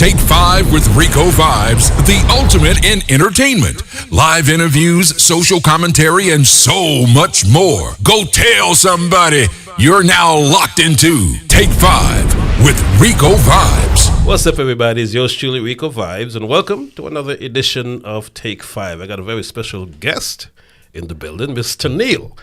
Take 5 with RicoVibes, the ultimate in entertainment. Live interviews, social commentary, and so much more. Go tell somebody you're now locked into Take 5 with RicoVibes. What's up, everybody? It's yours truly, RicoVibes, and welcome to another edition of Take 5. I got a very special guest in the building, Miss Tennille.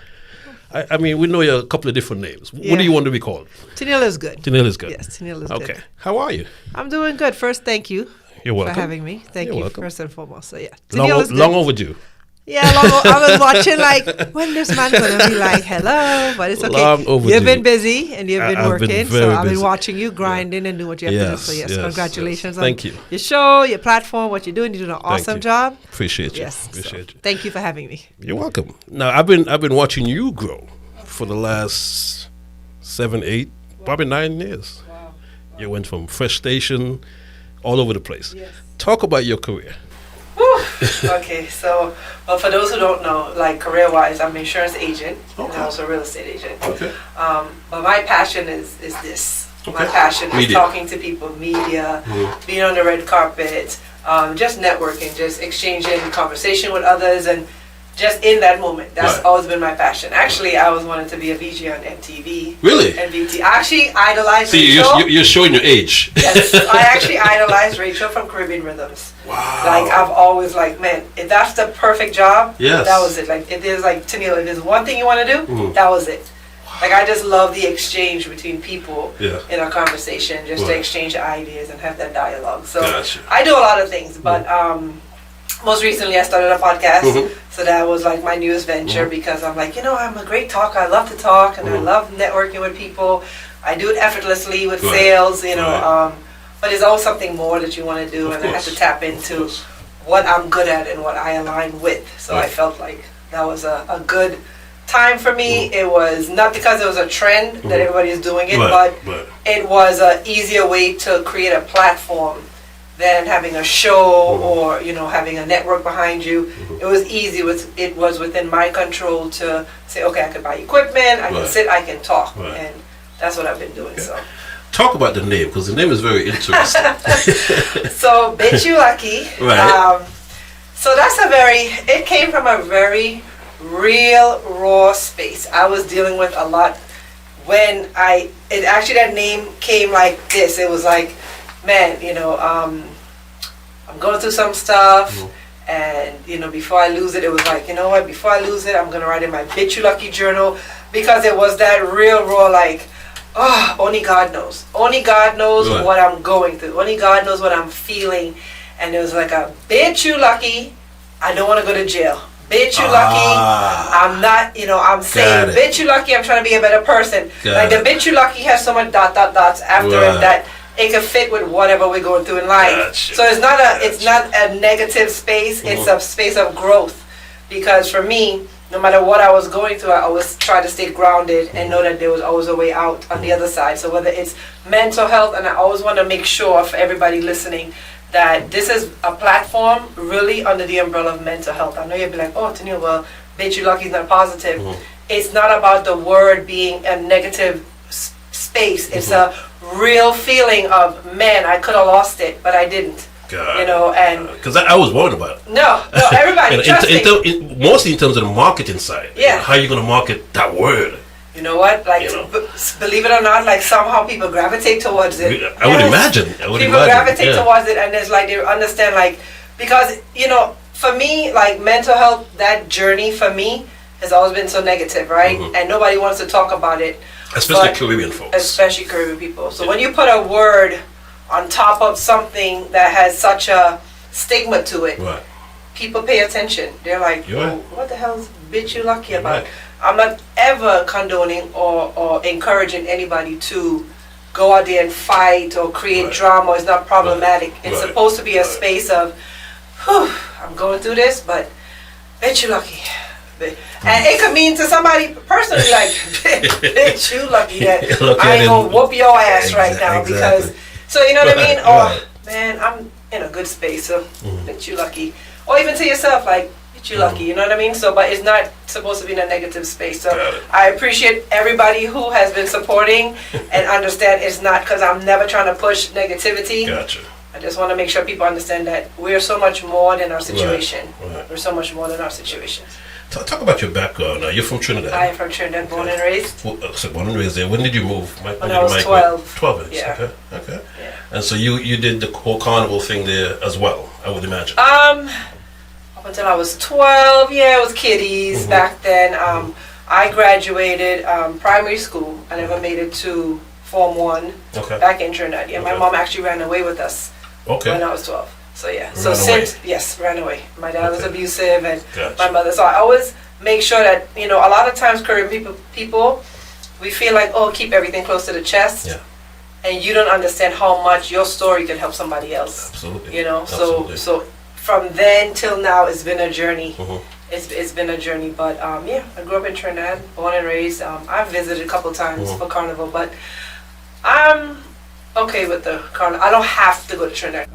I mean, we know you a couple of different names. Yeah. What do you want to be called? Tennille is good. Tennille is good. Yes, Tennille is good. Okay. How are you? I'm doing good. First, thank you. You're welcome. For having me. Thank you, welcome. first and foremost. So, yeah. Long overdue. Yeah, I was watching, like, when this man going to be like, hello? But it's okay. Long overdue. You've been busy and you've been working. So I've been watching you grinding and do what you have to do. So, yes, congratulations on Thank you. Your show, your platform, what you're doing. You're doing an awesome job. Appreciate you. Yes. Appreciate you. Thank you for having me. You're welcome. Now, I've been watching you grow for the last 7, 8, probably 9 years. Wow. You went from fresh station all over the place. Yes. Talk about your career. Okay, so, well, for those who don't know, like career-wise, I'm an insurance agent and also a real estate agent. Okay. But my passion is this. Okay. My passion Media. is talking to people, media, being on the red carpet, just networking, just exchanging conversation with others, and just in that moment. That's always been my passion. Actually, I always wanted to be a VJ on MTV. Really? And VT. I actually idolized See, Rachel. you're showing your age. Yes, I actually idolized Rachel from Caribbean Rhythms. Wow. Like, I've always like, man, if that's the perfect job, Yes. that was it. Like, if there's like, Tennille, if there's one thing you want to do, that was it. Like, I just love the exchange between people in a conversation, just to exchange ideas and have that dialogue. So Gotcha. I do a lot of things, but most recently I started a podcast. So that was like my newest venture because I'm like, I'm a great talker. I love to talk and I love networking with people. I do it effortlessly with sales, but there's always something more that you want to do, and I have to tap into what I'm good at and what I align with. So I felt like that was a good time for me. It was not because it was a trend that everybody is doing it, but it was an easier way to create a platform than having a show or having a network behind you. It was easy. It was within my control to say, okay, I can buy equipment, I can sit, I can talk, and that's what I've been doing. So talk about the name, because the name is very interesting. So Bitch You Lucky. So it came from a very real raw space. I was dealing with a lot when that name came like this. It was like, man, I'm going through some stuff, and before I lose it, it was like, what? Before I lose it, I'm gonna write in my Bitch You Lucky journal, because it was that real raw, like, only God knows. Only God knows what I'm going through. Only God knows what I'm feeling, and it was like a Bitch You Lucky. I don't want to go to jail. Bitch You Lucky. I'm not, I'm saying Bitch You Lucky. I'm trying to be a better person. Like the Bitch You Lucky has so much dots after it that it can fit with whatever we're going through in life. Gotcha. So it's not a negative space. It's a space of growth. Because for me, no matter what I was going through, I always try to stay grounded and know that there was always a way out on the other side. So whether it's mental health, and I always want to make sure for everybody listening that this is a platform really under the umbrella of mental health. I know you'll be like, oh, Tennille, well, Bitch You Lucky is not positive. It's not about the word being a negative space. It's a real feeling of, man, I could have lost it, but I didn't. And because I was worried about it. No, everybody. Trust me. Mostly in terms of the marketing side. Yeah. How are you going to market that word? You know what? Like, believe it or not, like somehow people gravitate towards it. I would imagine. People gravitate towards it, and it's like they understand, like, because for me, like mental health, that journey for me has always been so negative, right? And nobody wants to talk about it. Especially Caribbean folks. Especially Caribbean people. So when you put a word on top of something that has such a stigma to it, people pay attention. They're like, what the hell is Bitch You Lucky about? I'm not ever condoning or encouraging anybody to go out there and fight or create drama. It's not problematic. It's supposed to be a space of, I'm going through this, but Bitch You Lucky. And it could mean to somebody personally, like, Bitch You Lucky that I ain't gonna whoop your ass right now because, so you know what I mean? Or, man, I'm in a good space, so Bitch You Lucky. Or even to yourself, like, Bitch You Lucky, you know what I mean? So, but it's not supposed to be in a negative space. So I appreciate everybody who has been supporting and understand it's not because I'm never trying to push negativity. Gotcha. I just want to make sure people understand that we're so much more than our situation. Right. We're so much more than our situation. Talk about your background. You're from Trinidad. I am from Trinidad, born and raised. So born and raised there. When did you move? When I was 12. 12 years. Yeah. Okay. Yeah. And so you did the whole carnival thing there as well, I would imagine. Up until I was 12, it was kiddies back then. I graduated primary school. I never made it to Form 1 back in Trinidad. Yeah, my mom actually ran away with us when I was 12. So yeah, ran away. My dad was abusive, and my mother. So I always make sure that a lot of times Caribbean people, we feel like keep everything close to the chest, and you don't understand how much your story can help somebody else. Absolutely. So from then till now, it's been a journey. It's been a journey, but I grew up in Trinidad, born and raised. I've visited a couple times for Carnival, but I'm okay with the Carnival. I don't have to go to Trinidad.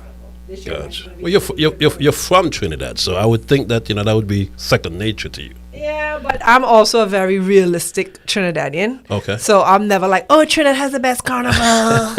Gotcha. Well, you're from Trinidad, so I would think that that would be second nature to you. Yeah, but I'm also a very realistic Trinidadian. Okay. So I'm never like, Trinidad has the best carnival.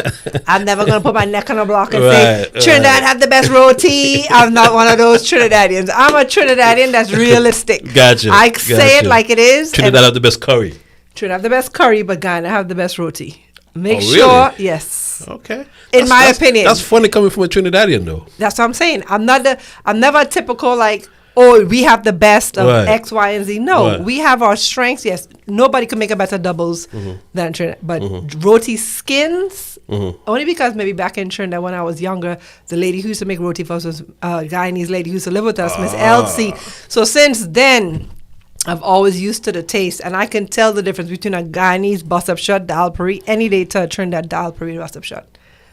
I'm never gonna put my neck on a block and say Trinidad have the best roti. I'm not one of those Trinidadians. I'm a Trinidadian that's realistic. Gotcha. I say it like it is. Trinidad have the best curry. Trinidad have the best curry, but Guyana have the best roti. Make really? sure, yes. Okay. In my opinion. That's funny coming from a Trinidadian, though. That's what I'm saying. I'm never a typical like, we have the best of X, Y, and Z. No, we have our strengths. Yes, nobody can make a better doubles than Trinidad. But roti skins, only because maybe back in Trinidad when I was younger, the lady who used to make roti for us was a Guyanese lady who used to live with us, Miss Elsie. So since then, I've always used to the taste, and I can tell the difference between a Guyanese bust-up shot dal puri any day to a Trinidad dal puri bust-up shot.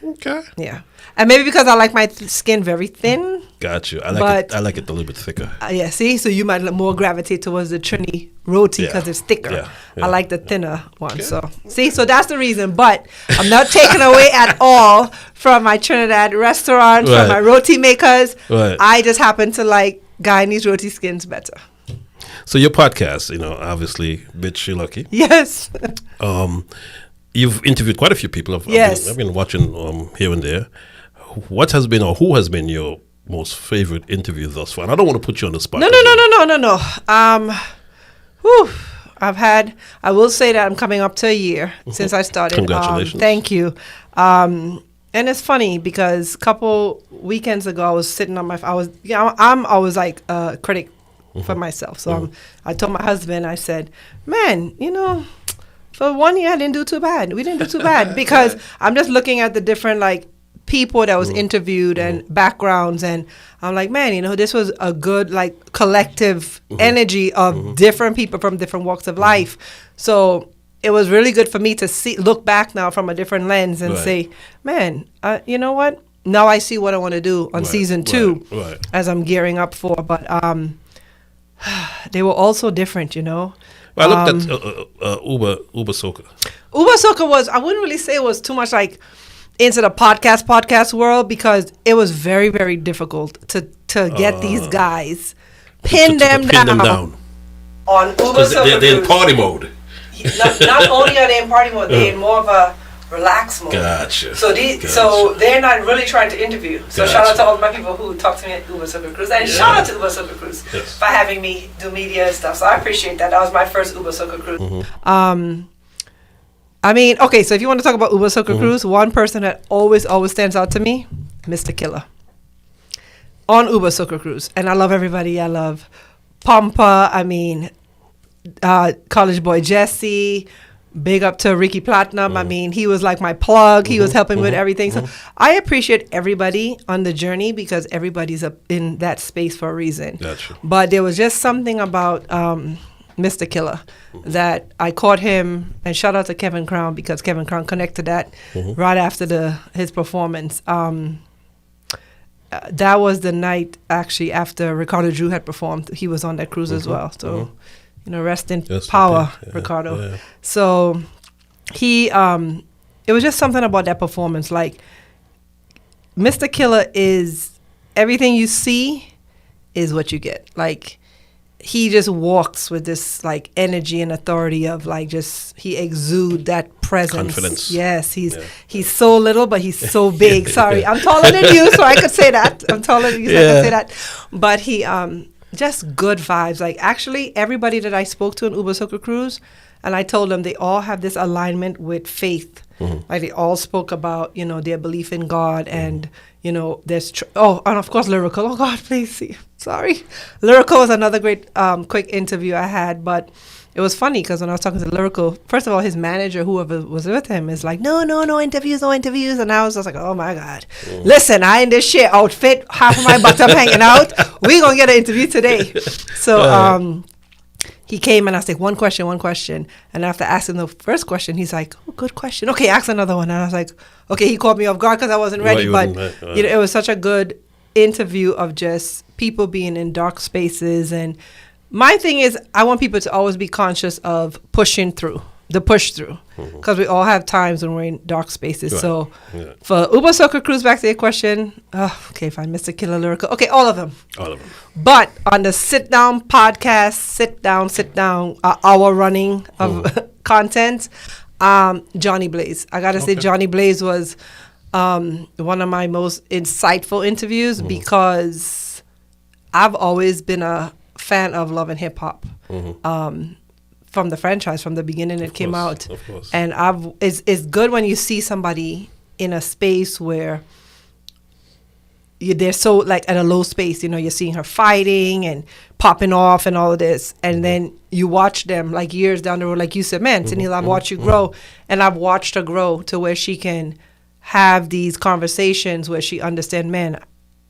Okay. Yeah. And maybe because I like my skin very thin. Got you. I like it a little bit thicker. See? So you might more gravitate towards the Trini roti because it's thicker. Yeah. I like the thinner one. Okay. So, so that's the reason. But I'm not taking away at all from my Trinidad restaurant, from my roti makers. Right. I just happen to like Guyanese roti skins better. So your podcast, obviously, Bitch, you're lucky. Yes. You've interviewed quite a few people. I've been watching here and there. What has been or who has been your most favorite interview thus far? And I don't want to put you on the spot. No. I will say that I'm coming up to a year since I started. Congratulations. Thank you. And it's funny because a couple weekends ago, I was sitting on I'm always like a critic for myself. So I told my husband, I said, man, for 1 year, I didn't do too bad. We didn't do too bad because I'm just looking at the different people that was interviewed and backgrounds, and I'm like, man, this was a good collective energy of different people from different walks of life. So it was really good for me to look back now from a different lens and say, man, you know what? Now I see what I want to do on season 2 as I'm gearing up for. But they were also different, Well, I looked at Uber Soca. Uber Soca was, I wouldn't really say it was too much into the podcast world because it was very, very difficult to get these guys, pin them down on Uber Soca. They're in party mode. Not only are they in party mode, they're in more of a relaxed mode. Gotcha. So they're not really trying to interview. So shout out to all my people who talk to me at Uber Soca Cruise, and shout out to Uber Soca Cruise for having me do media and stuff. So I appreciate that. That was my first Uber Soca Cruise. I mean, okay, so if you want to talk about Uber Soca Cruise, one person that always stands out to me, Mr. Killer. On Uber Soca Cruise. And I love everybody. I love Pampa. I mean, College Boy Jesse. Big up to Ricky Platinum. I mean, he was like my plug. He was helping with everything. So I appreciate everybody on the journey because everybody's up in that space for a reason. Gotcha. But there was just something about Mr. Killer that I caught him, and shout out to Kevin Crown because Kevin Crown connected that right after his performance. That was the night actually after Ricardo Drew had performed. He was on that cruise as well. So, rest in power, Ricardo. Yeah. So he, it was just something about that performance. Like Mr. Killer is everything you see is what you get. Like he just walks with this like energy and authority of like just he exudes that presence. Confidence. Yes, he's so little, but he's so big. Sorry, I'm taller than you, so I could say that. I'm taller than you, so I could say that. But he just good vibes. Like actually, everybody that I spoke to in Uber Soccer Cruise, and I told them they all have this alignment with faith. Like they all spoke about their belief in God and. There's and of course Lyrical. Oh God, please see. Sorry, Lyrical was another great quick interview I had, but it was funny because when I was talking to Lyrical, first of all, his manager, whoever was with him, is like, no interviews, and I was just like, oh my God, listen, I in this shit outfit, half of my bottom hanging out, we gonna get an interview today. So he came and asked like one question, and after asking the first question, he's like, oh, good question. Okay, ask another one. And I was like, okay, he caught me off guard because I wasn't ready, but it was such a good interview of just people being in dark spaces. And my thing is, I want people to always be conscious of pushing through, the push through, because we all have times when we're in dark spaces. Right. So for Uber Soccer Cruise, back to your question, okay, fine, Mr. Killer Lyrical. Okay, all of them. But on the sit down podcast, sit down, hour running of content, Johnny Blaze. I got to say, Johnny Blaze was one of my most insightful interviews because I've always been a fan of love and hip hop. From the franchise, from the beginning it came out. Of course. And it's good when you see somebody in a space where they're so like at a low space, you're seeing her fighting and popping off and all of this. And then you watch them like years down the road, like you said, man, Tennille, I've watched you grow. And I've watched her grow to where she can have these conversations where she understands, man,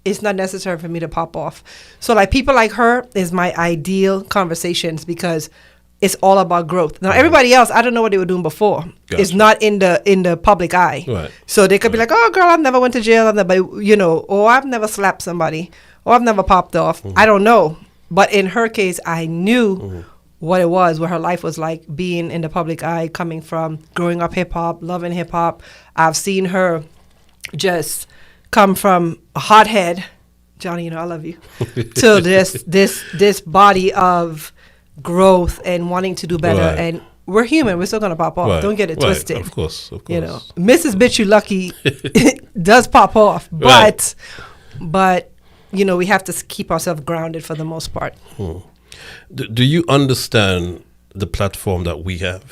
it's not necessary for me to pop off. So like people like her is my ideal conversations because it's all about growth. Now everybody else, I don't know what they were doing before. Gotcha. It's not in the public eye. Right. So they could be like, oh girl, I've never went to jail, or I've never slapped somebody, or I've never popped off. I don't know. But in her case, I knew what it was, what her life was like being in the public eye, coming from growing up hip hop, loving hip hop. I've seen her just come from a hothead, Johnny, I love you, to this body of growth and wanting to do better. Right. And we're human, we're still gonna pop off. Right. Don't get it twisted. Of course. Mrs. Bitch You Lucky does pop off, but we have to keep ourselves grounded for the most part. Do you understand the platform that we have?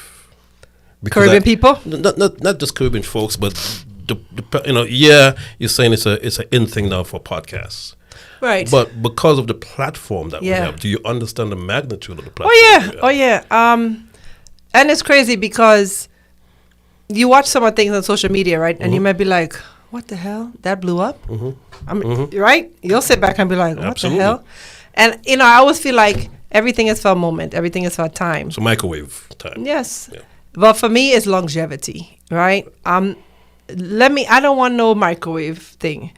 Because Caribbean people? Not just Caribbean folks, but you're saying it's an in thing now for podcasts. Right. But because of the platform that we have, do you understand the magnitude of the platform? Oh yeah. And it's crazy because you watch some of the things on social media, right? And you might be like, what the hell? That blew up? Right? You'll sit back and be like, what the hell? And, I always feel like everything is for a moment. Everything is for a time. So microwave time. Yes. Yeah. But for me, it's longevity, right? I don't want no microwave thing.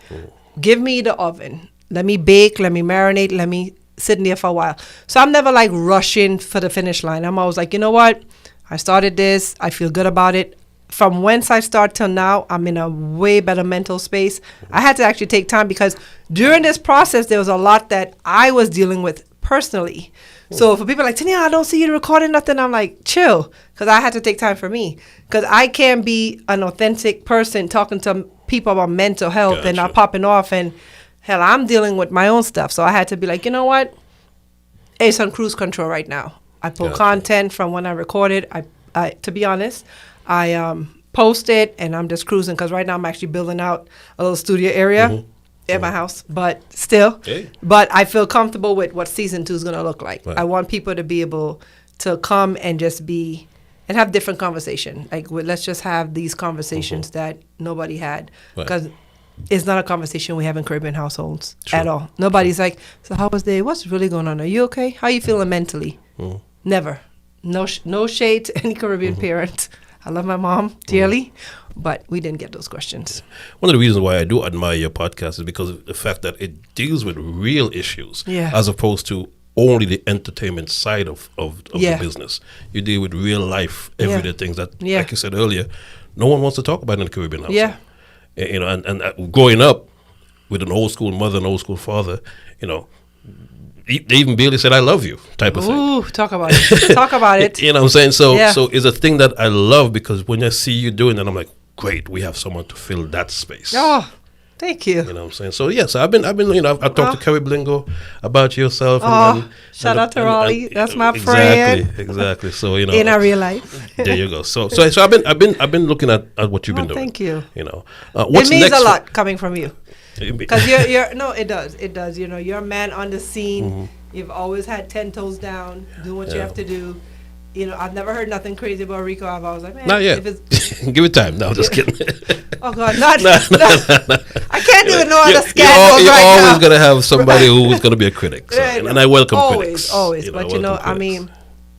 Give me the oven. Let me bake, let me marinate, let me sit in there for a while. So I'm never like rushing for the finish line. I'm always like, you know what? I started this. I feel good about it. From whence I start till now, I'm in a way better mental space. I had to actually take time because during this process, there was a lot that I was dealing with personally. So for people like, Tennille, I don't see you recording nothing. I'm like, chill, because I had to take time for me. Because I can't be an authentic person talking to people about mental health and not popping off. And hell, I'm dealing with my own stuff. So I had to be like, you know what? It's on cruise control right now. I pull content from when I recorded. I to be honest, I post it and I'm just cruising because right now I'm actually building out a little studio area at my house. But still, but I feel comfortable with what season 2 is going to look like. Right. I want people to be able to come and just be and have different conversation. Like, let's just have these conversations that nobody had because it's not a conversation we have in Caribbean households at all. Nobody's like, so how was day? What's really going on? Are you okay? How are you feeling mentally? Never. No shade to any Caribbean parent. I love my mom dearly, but we didn't get those questions. One of the reasons why I do admire your podcast is because of the fact that it deals with real issues as opposed to only the entertainment side of the business. You deal with real life, everyday things that, like you said earlier, no one wants to talk about in the Caribbean household. Yeah. And growing up with an old school mother and old school father, They even barely said "I love you" type of thing. Ooh, talk about it. Talk about it. You know what I'm saying? So Yeah. so it's a thing that I love because when I see you doing it, I'm like, great, we have someone to fill that space. Oh, thank you. You know what I'm saying? So yes, I've been you know, I've talked to Kerry Blingo about yourself. Shout out to Raleigh. That's my exactly, friend. Exactly. So you know, In our real life. there you go. So I've been looking at what you've been doing. Thank you. You know, what's It means next a for- lot coming from you. Because you're no, it does. You know, you're a man on the scene. You've always had 10 toes down, doing what you have to do. You know, I've never heard nothing crazy about Rico. I was like, man, Not yet. if it's, Give it time. No, I'm just kidding. oh God, not. I can't do no other You're scandals right always now. gonna have somebody who's gonna be a critic, so, Right. and I welcome always, critics. always. I But you know, welcome I critics. mean,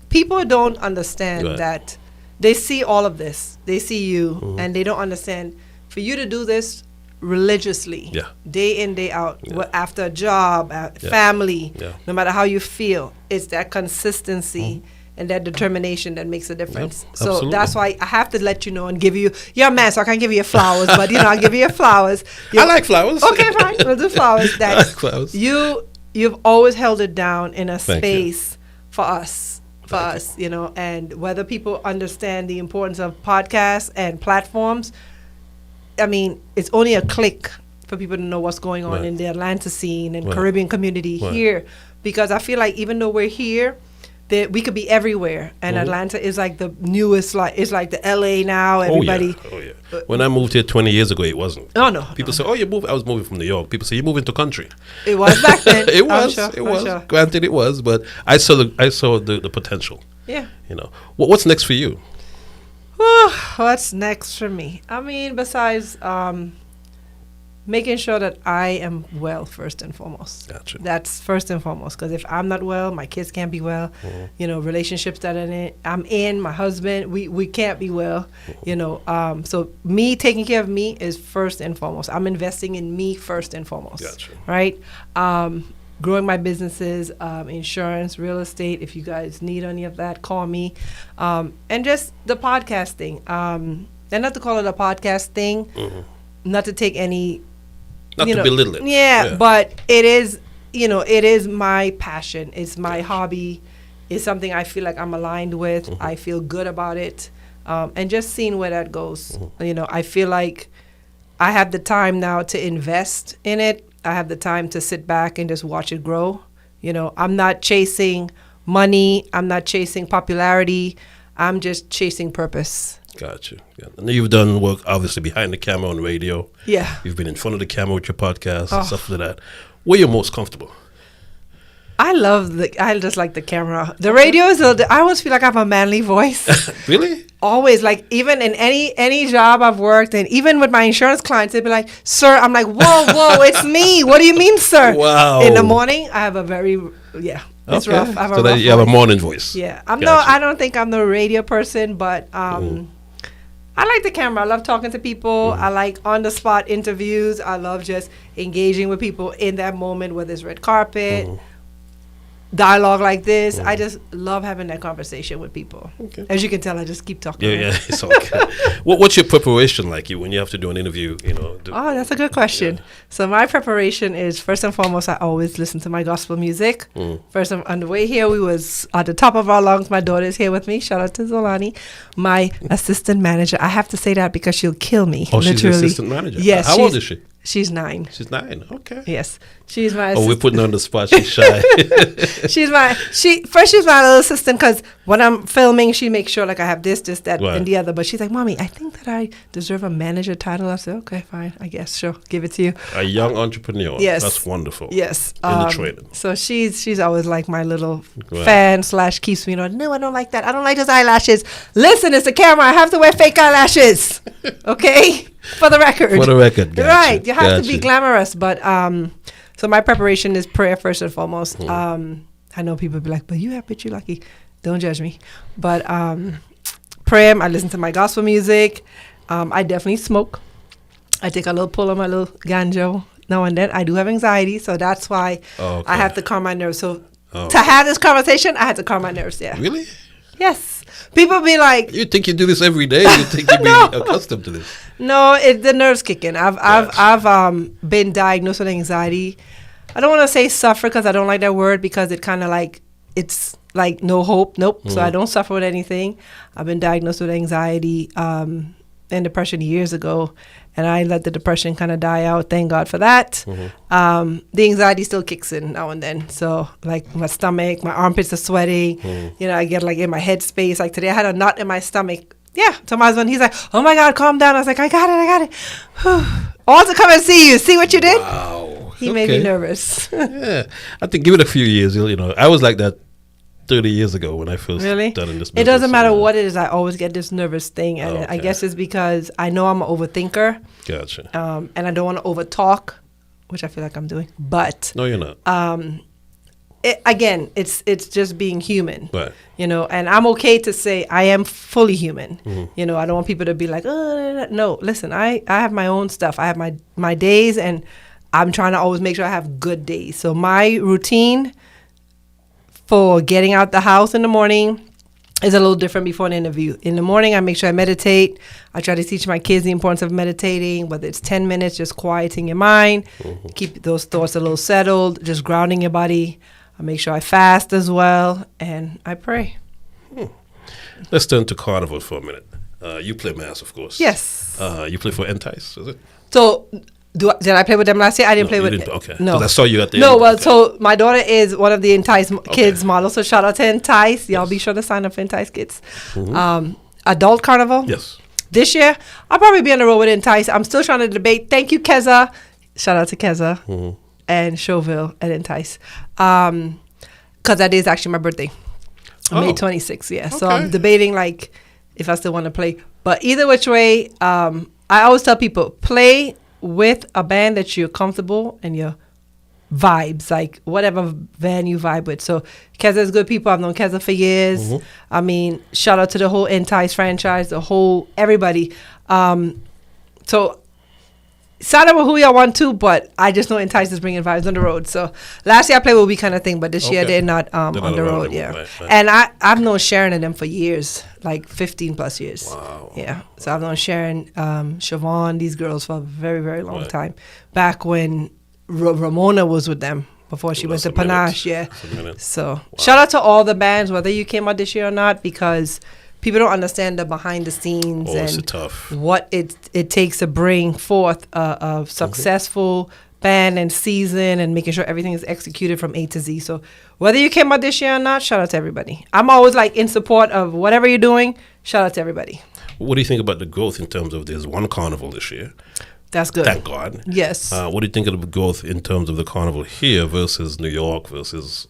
people don't understand Right. that they see all of this. They see you, and they don't understand. For you to do this religiously, Yeah. day in, day out, after a job, family, no matter how you feel, it's that consistency and that determination that makes a difference. So absolutely. that's why I have to let you know and give you, you're a man, so I can't give you your flowers, but you know, I'll give you your flowers. I like flowers. Okay, fine. We'll do flowers. That I like flowers. you've always held it down in a Thank you. space for us. You know, and whether people understand the importance of podcasts and platforms, I mean, it's only a click for people to know what's going on Right. in the Atlanta scene and Right. Caribbean community Right. here. Because I feel like even though we're here, that we could be everywhere, and Atlanta is like the newest, like it's like the LA now. Everybody, Oh yeah. When I moved here 20 years ago, it wasn't. oh no, People say, "Oh, you moved." I was moving from New York. People say, "You moved into country." it was back then. It I'm was. sure, It I'm was. sure. Granted, it was, but I saw the potential. Yeah. You know, what's next for you? What's next for me? I mean, besides making sure that I am well first and foremost. Gotcha. That's first and foremost. Because if I'm not well, my kids can't be well. You know, relationships that I'm in, my husband, we can't be well. You know, so me taking care of me is first and foremost. I'm investing in me first and foremost. Gotcha. Right. Growing my businesses, insurance, real estate. If you guys need any of that, call me. And just the podcasting. And not to call it a podcast thing, not to take any, Not to belittle it. Yeah, but it is, you know, it is my passion. It's my hobby. It's something I feel like I'm aligned with. I feel good about it. And just seeing where that goes. You know, I feel like I have the time now to invest in it. I have the time to sit back and just watch it grow. You know, I'm not chasing money. I'm not chasing popularity. I'm just chasing purpose. Gotcha. Yeah. And you've done work obviously behind the camera on radio. Yeah. You've been in front of the camera with your podcast and stuff like that. Where you're most comfortable? I just like the camera. The radio is, I always feel like I have a manly voice. Really? Always, like even in any job I've worked in, even with my insurance clients, they'd be like, "Sir," I'm like, "Whoa, it's me. What do you mean, sir?" Wow. In the morning, I have a very, it's rough. I have so a rough you have a voice. morning voice. Yeah, Gotcha. I don't think I'm the radio person, but I like the camera. I love talking to people. I like on the spot interviews. I love just engaging with people in that moment, whether it's red carpet, dialogue like this. I just love having that conversation with people. Okay. As you can tell, I just keep talking. Yeah, it's okay. What's your preparation like when you have to do an interview? You know. Oh, that's a good question. So my preparation is, first and foremost, I always listen to my gospel music. First, on the way here, we was at the top of our lungs. My daughter is here with me. Shout out to Zolani, my assistant manager. I have to say that because she'll kill me. Oh, literally. she's the assistant manager. Yes. How old is she? She's 9. She's 9. Okay. Yes, she's my. Oh, we're putting her on the spot. She's shy. She's my little assistant because when I'm filming, she makes sure like I have this, that, Right. and the other. But she's like, "Mommy, I think that I deserve a manager title." I said, "Okay, fine, I guess, sure, give it to you." A young entrepreneur. Yes. That's wonderful. Yes, In the training. So she's always like my little Right. fan / keeps me. No, I don't like that. I don't like those eyelashes. Listen, it's the camera. I have to wear fake eyelashes. Okay, for the record. For the record, gotcha. Right? You have to be Gotcha. glamorous, but so my preparation is prayer first and foremost. I know people be like, "But you have Bitch, you lucky." Don't judge me, but prayer. I listen to my gospel music. I definitely smoke. I take a little pull of my little ganja now and then. I do have anxiety, so that's why Okay. I have to calm my nerves. So to have this conversation, I had to calm my nerves. Yeah. Really? Yes. People be like, You think you do this every day? You think you'd be accustomed to this? no, the nerves kick in. I've been diagnosed with anxiety I don't want to say suffer because I don't like that word because it kind of like, it's like no hope. Nope. So I don't suffer with anything. I've been diagnosed with anxiety and depression years ago, and I let the depression kind of die out. Thank God for that. The anxiety still kicks in now and then. So like my stomach, my armpits are sweating. You know, I get like in my head space. Like today I had a knot in my stomach. Yeah. So my husband, he's like, oh my God, calm down. I was like, I got it. All to come and see you. See what you did? Wow. He made me nervous. Yeah. I think give it a few years. You know, I was like that 30 years ago when I first started in this business. It doesn't matter what it is. I always get this nervous thing. And I guess it's because I know I'm an overthinker. Gotcha. And I don't want to overtalk, which I feel like I'm doing. But no, you're not. It's just being human. Right. You know, and I'm okay to say I am fully human. You know, I don't want people to be like, oh, no. Listen, I have my own stuff. I have my days, and I'm trying to always make sure I have good days. So my routine for getting out the house in the morning is a little different before an interview. In the morning, I make sure I meditate. I try to teach my kids the importance of meditating, whether it's 10 minutes, just quieting your mind, keep those thoughts a little settled, just grounding your body. I make sure I fast as well, and I pray. Let's turn to Carnival for a minute. You play mass, of course. Yes. You play for Entice, is it? So, did I play with them last year? I didn't play with them. Okay. No. 'Cause I saw you at the No, end. well, so my daughter is one of the Entice Kids models, so shout out to Entice. Y'all be sure to sign up for Entice Kids. Adult Carnival. Yes. This year, I'll probably be on the road with Entice. I'm still trying to debate. Thank you, Keza. Shout out to Keza and Chauville at Entice. Because that is actually my birthday. May 26th, yeah. So I'm debating, like, if I still want to play. But either which way, I always tell people, play with a band that you're comfortable and your vibes, like whatever band you vibe with. So Keza is good people. I've known Keza for years. I mean, shout out to the whole Entice franchise, the whole everybody. So sign up with who y'all want to, but I just know Entice is bringing vibes on the road. So last year I played with We Kind of Thing, but this year they're not on the road. Yeah, right. And I've known Sharon and them for years, like 15 plus years. Wow. Yeah. So I've known Sharon, Siobhan, these girls for a very, very long time. Back when Ramona was with them before she went to Panache. Yeah. So shout out to all the bands, whether you came out this year or not, because people don't understand the behind the scenes and what it takes to bring forth a successful band and season and making sure everything is executed from A to Z. So whether you came out this year or not, shout out to everybody. I'm always like in support of whatever you're doing. Shout out to everybody. What do you think about the growth in terms of there's one carnival this year? That's good. Thank God. Yes. What do you think of the growth in terms of the carnival here versus New York versus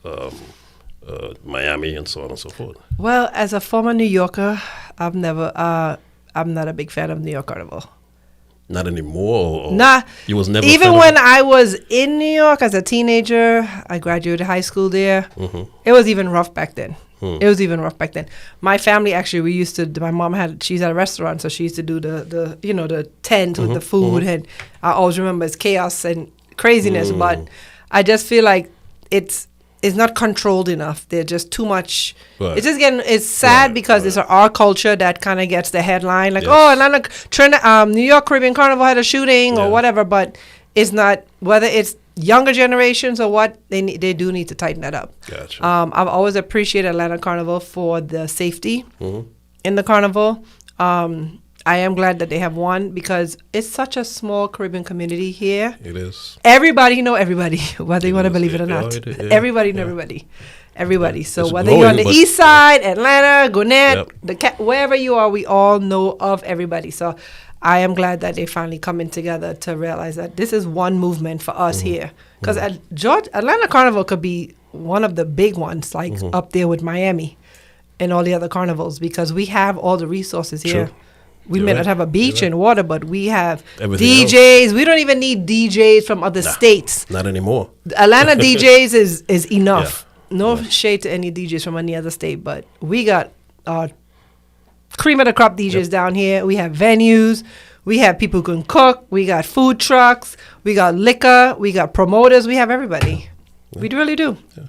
Miami and so on and so forth? Well, as a former New Yorker, I'm not a big fan of New York Carnival. Not anymore? Or nah. You was never even when I was in New York as a teenager, I graduated high school there. It was even rough back then. It was even rough back then. My family actually, my mom she's at a restaurant, so she used to do the tent with the food, and I always remember it's chaos and craziness, but I just feel like it's not controlled enough. They're just too much. Right. It's sad because it's our culture that kind of gets the headline, like, Atlanta, New York Caribbean Carnival had a shooting or whatever, but it's not, whether it's younger generations or what, they do need to tighten that up. Gotcha. I've always appreciated Atlanta Carnival for the safety in the carnival. I am glad that they have one because it's such a small Caribbean community here. It is. Everybody know everybody, whether you want to believe it or not. Everybody know everybody. Everybody. So whether you're on the east side, Atlanta, Gwinnett, wherever you are, we all know of everybody. So I am glad that they finally coming together to realize that this is one movement for us here. Because Atlanta Carnival could be one of the big ones, like up there with Miami and all the other carnivals, because we have all the resources here. True. We may not have a beach and water, but we have everything DJs. Else. We don't even need DJs from other states. Not anymore. Atlanta DJs is enough. Yeah. No shade to any DJs from any other state, but we got cream of the crop DJs down here. We have venues. We have people who can cook. We got food trucks. We got liquor. We got promoters. We have everybody. Yeah. We really do. Yeah.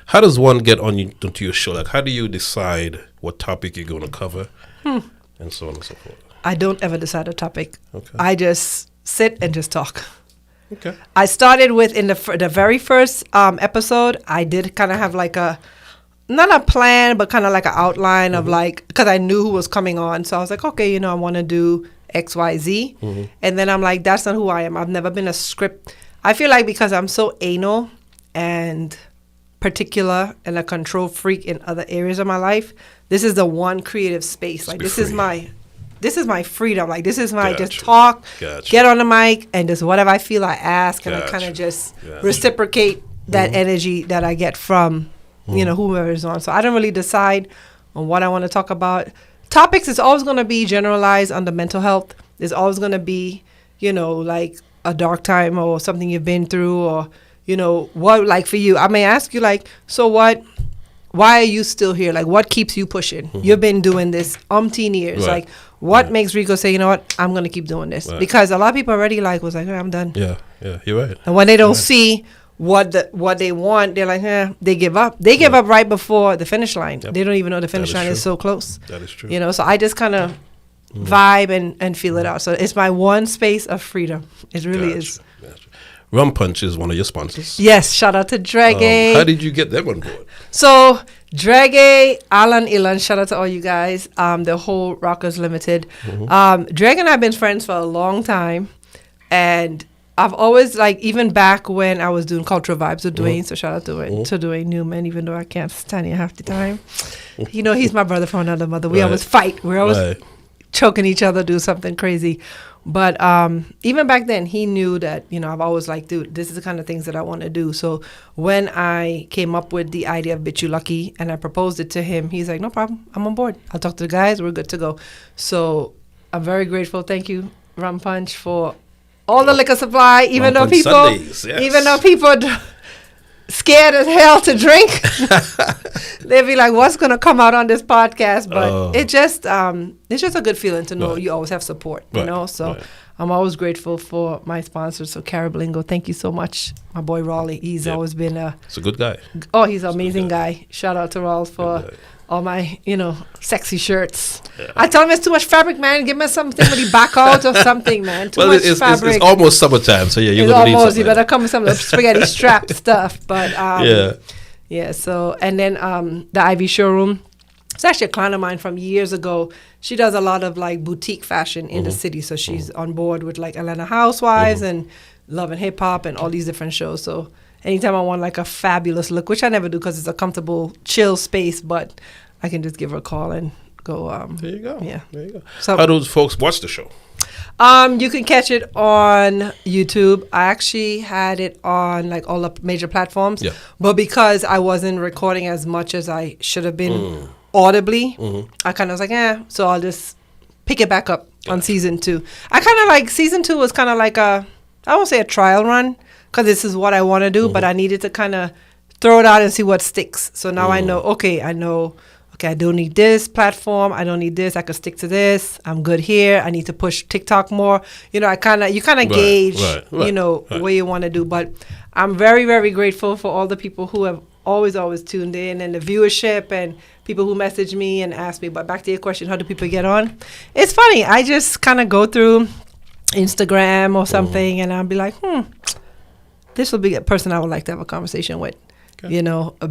How does one get onto your show? Like, how do you decide what topic you're going to cover? And so on and so forth. I don't ever decide a topic. Okay. I just sit and just talk. Okay. I started with in the very first episode. I did kind of have like not a plan, but kind of like an outline of like, because I knew who was coming on. So I was like, okay, I want to do X, Y, Z. And then I'm like, that's not who I am. I've never been a script. I feel like because I'm so anal and particular and a control freak in other areas of my life, this is the one creative space. Like this is my freedom. Like this is my just talk, get on the mic, and just whatever I feel I ask, and I kind of just reciprocate that energy that I get from whoever is on. So I don't really decide on what I want to talk about. Topics is always going to be generalized under mental health. There's always going to be, like a dark time or something you've been through, or, what, like for you, I may ask you like, so what, why are you still here? Like what keeps you pushing? You've been doing this umpteen years. Right. Like what makes Rico say, you know what, I'm going to keep doing this? Right. Because a lot of people already was like, I'm done. Yeah, you're right. And when they don't see what they want, they're like, they give up. They give up right before the finish line. Yep. They don't even know the finish line is so close. That is true. So I just kind of vibe and feel it out. So it's my one space of freedom. It really is. Gotcha. Rum Punch is one of your sponsors. Yes, shout out to Dragay. How did you get them on board? So Dragay, Alan, Ilan, shout out to all you guys. The whole Rockers Limited. Drag and I have been friends for a long time, and I've always, like, even back when I was doing Cultural Vibes with Dwayne, so shout out to Dwayne Newman, even though I can't stand him half the time. He's my brother from another mother. We always fight. We're always choking each other, do something crazy. But even back then, he knew that, I've always like, dude, this is the kind of things that I want to do. So when I came up with the idea of Bitch You Lucky and I proposed it to him, he's like, no problem. I'm on board. I'll talk to the guys. We're good to go. So I'm very grateful. Thank you, Rum Punch, for all the liquor supply, even though people scared as hell to drink. They'd be like, what's going to come out on this podcast? But it's just a good feeling to know you always have support, So I'm always grateful for my sponsors. So Carablingo, thank you so much. My boy Raleigh, he's always been he's a good guy. Oh, he's an amazing guy. Shout out to Rawls for all my, sexy shirts. Yeah. I tell him it's too much fabric, man. Give me something with the back out or something, man. Too much fabric. It's almost summertime, so you're going to need something. You better come with some spaghetti strap stuff. But, so, and then the Ivy Showroom. It's actually a client of mine from years ago. She does a lot of, like, boutique fashion in the city. So she's on board with, like, Atlanta Housewives and Love and Hip Hop and all these different shows. So anytime I want like a fabulous look, which I never do because it's a comfortable, chill space, but I can just give her a call and go. There you go. Yeah. There you go. So, how do folks watch the show? You can catch it on YouTube. I actually had it on like all the major platforms, but because I wasn't recording as much as I should have been audibly, I kind of was like, so I'll just pick it back up on season 2. I kind of like season 2 was kind of like I won't say a trial run, because this is what I want to do, but I needed to kind of throw it out and see what sticks. So now I know, I don't need this platform. I don't need this. I can stick to this. I'm good here. I need to push TikTok more. You kind of gauge, what you want to do. But I'm very, very grateful for all the people who have always tuned in, and the viewership, and people who message me and ask me. But back to your question, how do people get on? It's funny. I just kind of go through Instagram or something, and I'll be like, this will be a person I would like to have a conversation with,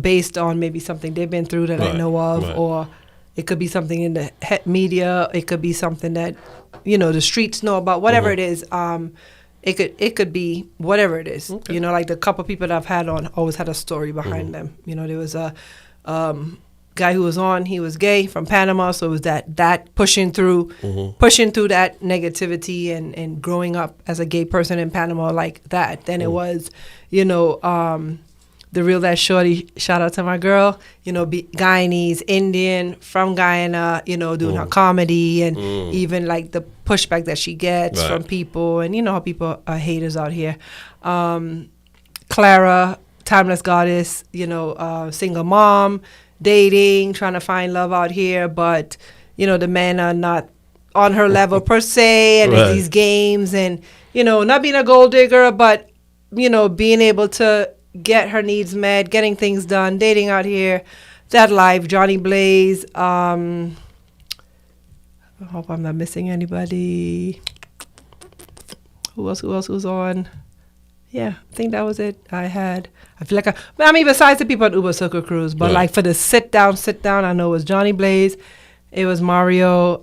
based on maybe something they've been through that I know of, or it could be something in the media. It could be something that, the streets know about, whatever it is. It could be whatever it is. Okay. Like the couple people that I've had on always had a story behind them. There was a guy who was on, he was gay from Panama, so it was that pushing through that negativity and growing up as a gay person in Panama like that. Then it was, the real that shorty, shout out to my girl, Guyanese, Indian, from Guyana, doing her comedy, and even like the pushback that she gets from people, and how people are haters out here. Clara, timeless goddess, single mom, dating, trying to find love out here, but the men are not on her level per se, and it's these games, and not being a gold digger, but being able to get her needs met, getting things done, dating out here, that life. Johnny Blaze, I hope I'm not missing anybody. Who else was on? yeah, I think that was it. I feel like I mean, besides the people at Uber Circle Cruise, but like for the sit down, I know it was Johnny Blaze, it was Mario.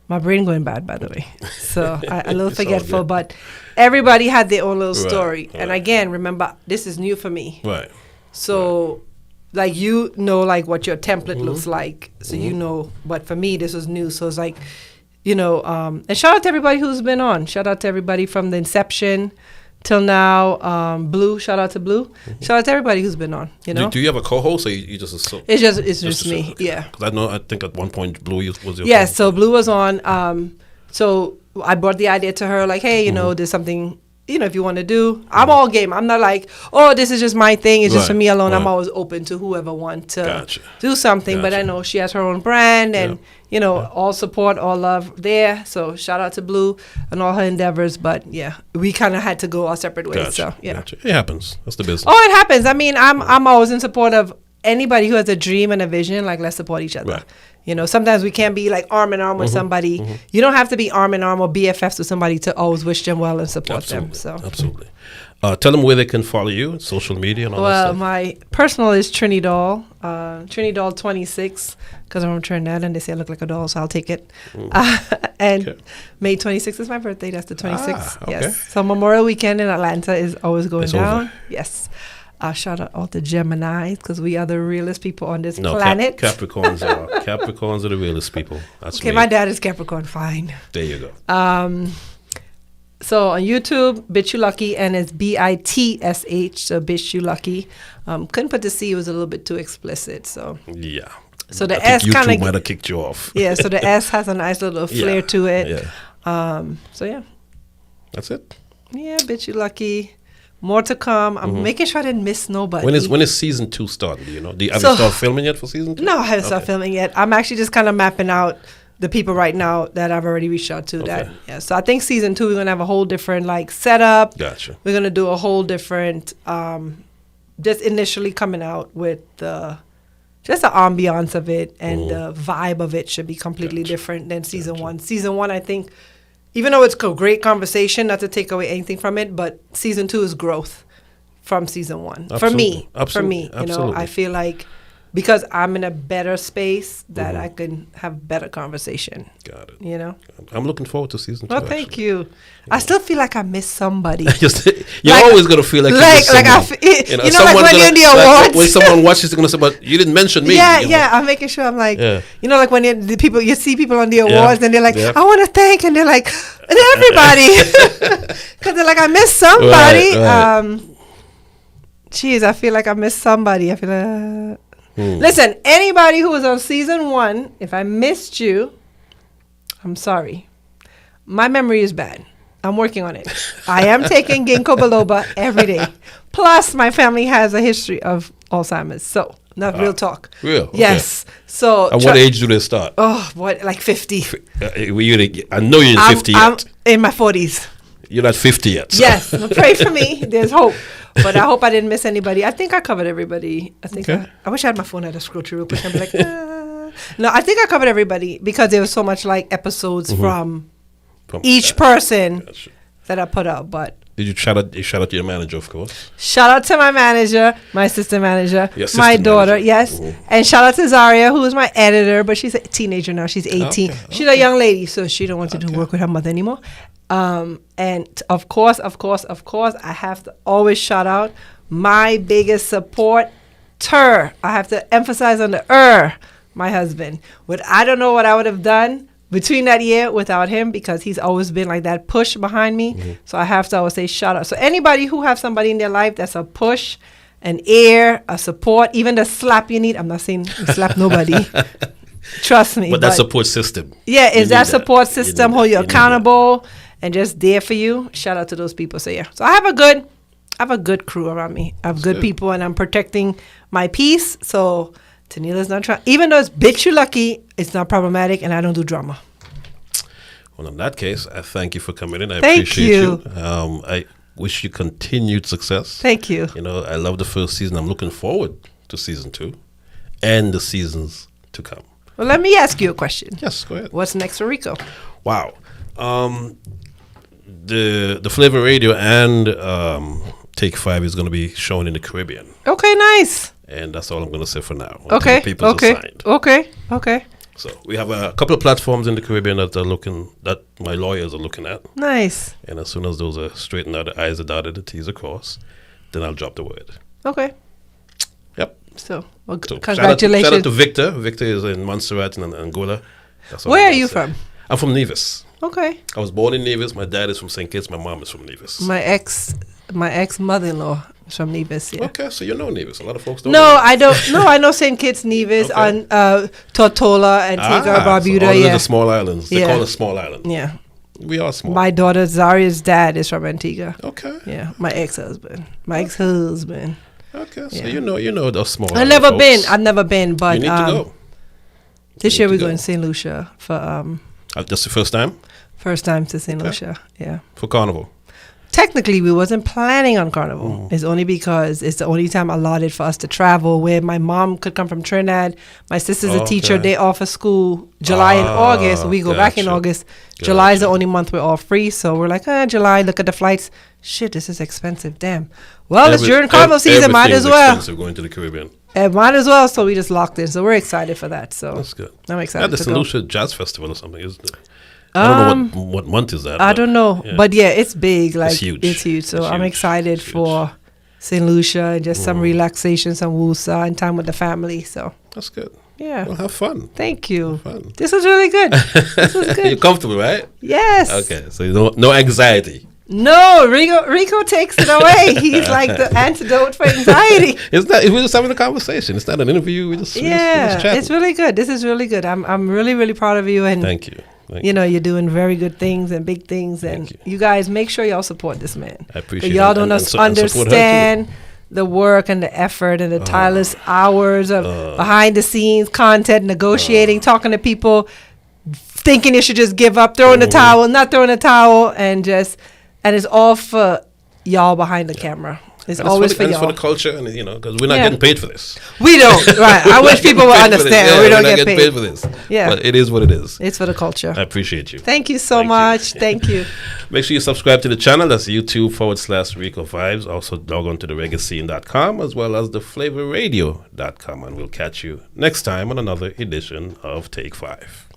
My brain going bad, by the way, so a little forgetful. But everybody had their own little story, and again, remember, this is new for me. Right. So, like like what your template looks like, so you know. But for me, this was new, so it's like, and shout out to everybody who's been on. Shout out to everybody from the inception till now. Blue, shout out to Blue. Shout out to everybody who's been on. Do you have a co-host, or you just It's just me. Okay. Yeah. Because I think at one point Blue was your. Yes, so Blue was on. So I brought the idea to her, like, hey, there's something. If you want to do, I'm all game. I'm not like, oh, this is just my thing. It's just for me alone. I'm always open to whoever wants to do something. But I know she has her own brand, and all support, all love there. So shout out to Blue and all her endeavors. But yeah, we kind of had to go our separate ways. So yeah, it happens. That's the business. Oh, it happens. I mean, I'm always in support of anybody who has a dream and a vision. Like, let's support each other. Right. Sometimes we can't be like arm in arm with somebody. You don't have to be arm in arm or BFFs with somebody to always wish them well and support them. So absolutely. Tell them where they can follow you, social media and all that stuff. Well, my personal is Trinidol, Trinidol 26, because I'm from Trinidad and they say I look like a doll, so I'll take it. And May 26th is my birthday. That's the 26th. Okay. Yes. So Memorial Weekend in Atlanta is always going down. Over. Yes. Shout out all the Geminis, because we are the realest people on this planet. Capricorns are the realest people. That's okay. Me. My dad is Capricorn. Fine. There you go. So on YouTube, Bitch You Lucky, and it's BITSH. So Bitch You Lucky. Couldn't put the C; it was a little bit too explicit. So yeah. So the S kind of might have kicked you off. Yeah. So the S has a nice little flair to it. Yeah. So yeah. That's it. Yeah, Bitch You Lucky. More to come. I'm making sure I didn't miss nobody. When is season 2 starting? Do you know? Have you started filming yet for season 2? No, I haven't started filming yet. I'm actually just kind of mapping out the people right now that I've already reached out to. Okay. So I think season 2 we're gonna have a whole different setup. Gotcha. We're gonna do a whole different. Just initially coming out with just the ambiance of it and the vibe of it should be completely different than season 1. Season 1, I think. Even though it's a great conversation, not to take away anything from it, but season 2 is growth from season 1. Absolutely. For me, I feel like because I'm in a better space that I can have better conversation. Got it. I'm looking forward to season 2. Well, thank you. I still feel like I miss somebody. You're always going to feel like you miss someone. Like when you're in the awards. When someone watches, they're going to say, but you didn't mention me. Yeah, I'm making sure I'm like, like when you see people on the awards and they're like, I want to thank, and they're like, and everybody. Because they're like, I miss somebody. Right. Geez, I feel like I miss somebody. I feel like... Listen, anybody who was on season 1, if I missed you, I'm sorry. My memory is bad. I'm working on it. I am taking ginkgo biloba every day. Plus, my family has a history of Alzheimer's. So, not real talk. Real? Okay. Yes. So, at what age do they start? Oh, what, like 50. I know you're in 50 yet. I'm in my 40s. You're not 50 yet. So. Yes. Well, pray for me. There's hope. But I hope I didn't miss anybody. I think I covered everybody. I think I wish I had my phone at a scroll through real quick and be like, No, I think I covered everybody because there was so much episodes from each person that I put out. But did you shout out to your manager, of course? Shout out to my manager, my assistant manager, my daughter, yes. And shout out to Zaria, who is my editor, but she's a teenager now. She's 18. She's a young lady, so she don't want to do work with her mother anymore. And of course, I have to always shout out my biggest supporter. I have to emphasize on the my husband. I don't know what I would have done between that year without him, because he's always been like that push behind me. So I have to always say shout out. So anybody who have somebody in their life that's a push, an ear, a support, even the slap you need. I'm not saying you slap nobody. Trust me. But that support system. Yeah, is that support system hold you accountable and just there for you. Shout out to those people. So yeah. So I have a good crew around me. I have good people, and I'm protecting my peace. So Tennile's not trying. Even though it's Bitch You Lucky, it's not problematic, and I don't do drama. Well, in that case, I thank you for coming in. I appreciate you. I wish you continued success. Thank you. I love the first season. I'm looking forward to season 2 and the seasons to come. Well, let me ask you a question. Yes, go ahead. What's next for Rico? Wow. the Flavor Radio and Take 5 is going to be shown in the Caribbean. Okay, nice. And that's all I'm going to say for now. Okay. Okay. So we have a couple of platforms in the Caribbean that my lawyers are looking at. Nice. And as soon as those are straightened out, the I's are dotted, the T's are crossed, then I'll drop the word. Okay. Yep. So Shout congratulations. out to Victor. Victor is in Montserrat in Angola. Where are you from? I'm from Nevis. Okay. I was born in Nevis. My dad is from St. Kitts. My mom is from Nevis. My ex mother-in-law is from Nevis. Yeah. Okay, so you know Nevis. A lot of folks don't. No, know I don't. No, I know St. Kitts, Nevis, on Tortola, Antigua, Barbuda. So all yeah, of the small islands. They Yeah. call us small islands. yeah. We are small. My daughter Zaria's dad is from Antigua. Okay. Yeah, my ex-husband. Okay, So Yeah. you know those small. I've island never folks. been. I've never been, but You need to go. this You year need we're to going go. to St. Lucia for That's the first time first time to St. Lucia. Yeah. for Carnival. Technically, we wasn't planning on Carnival. It's only because it's the only time allotted for us to travel. Where my mom could come from Trinidad, my sister's a teacher. Okay. They offer school July and August. We go back in Gotcha. August. July is the Gotcha. only month we're all free. So we're like, July. Look at the flights. Shit, this is expensive. Damn. Well, it's during Carnival season. Might as well. Expensive going to the Caribbean. Might as well. So we just locked in. So we're excited for that. So That's good. I'm Yeah, excited the to St. go. Lucia Jazz Festival or something, isn't it? I don't know what month is that. I don't know, yeah. but yeah, it's big. Like huge. It's huge. So It's I'm huge. excited It's huge. for St. Lucia and just some relaxation, some woosah, and time with the family. So That's good. yeah, Well, have fun. thank you. Fun. This was really good. This was You're good. comfortable, right? Yes. Okay, so no anxiety. No, Rico takes it away. He's like the antidote for anxiety. It's not. We're just having a conversation. It's not an interview. We just Yeah, chatting. it's really good. This is really good. I'm really proud of you, and Thank you. Thank you know, you're doing very good things and big things, and Thank you guys make sure y'all support this man. I appreciate y'all it, don't and support her too. understand the work and the effort and the tireless hours of behind the scenes content, negotiating, talking to people, thinking you should just give up, throwing the towel, not throwing the towel, and it's all for y'all behind the camera. It's And always it's for y'all. the culture, and because we're not Yeah. getting paid for this. We don't, right? I wish people would Paid for this. understand. Yeah, we we're don't not get getting paid. for this. Yeah. But it is what it is. It's for the culture. I appreciate you. Thank you so Thank you. much. Thank you. Make sure you subscribe to the channel. That's YouTube/RicoVibes. Also log on to thereggaescene.com as well as theflavorradio.com. And we'll catch you next time on another edition of Take 5.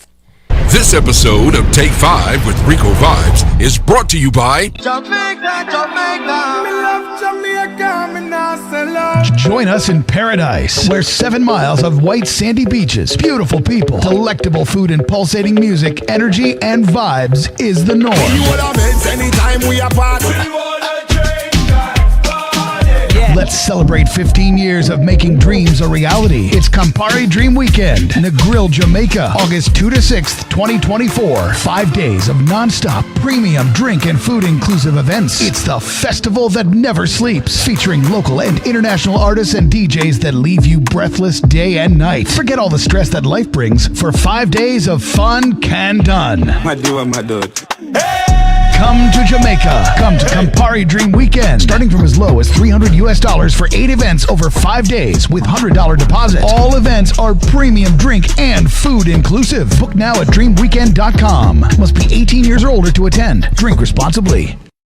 This episode of Take 5 with Rico Vibes is brought to you by Jamaica, me love Jamaica, me not sell out. Join us in paradise, where 7 miles of white sandy beaches, beautiful people, delectable food, and pulsating music, energy, and vibes is the norm. Anytime we apart. Let's celebrate 15 years of making dreams a reality. It's Campari Dream Weekend, Negril, Jamaica, August 2 to 6th, 2024. 5 days of non-stop premium drink and food inclusive events. It's the festival that never sleeps, featuring local and international artists and DJs that leave you breathless day and night. Forget all the stress that life brings for 5 days of fun can done. My dude. Come to Jamaica. Come to Campari Dream Weekend. Starting from as low as $300 for 8 events over 5 days with $100 deposit. All events are premium drink and food inclusive. Book now at dreamweekend.com. Must be 18 years or older to attend. Drink responsibly.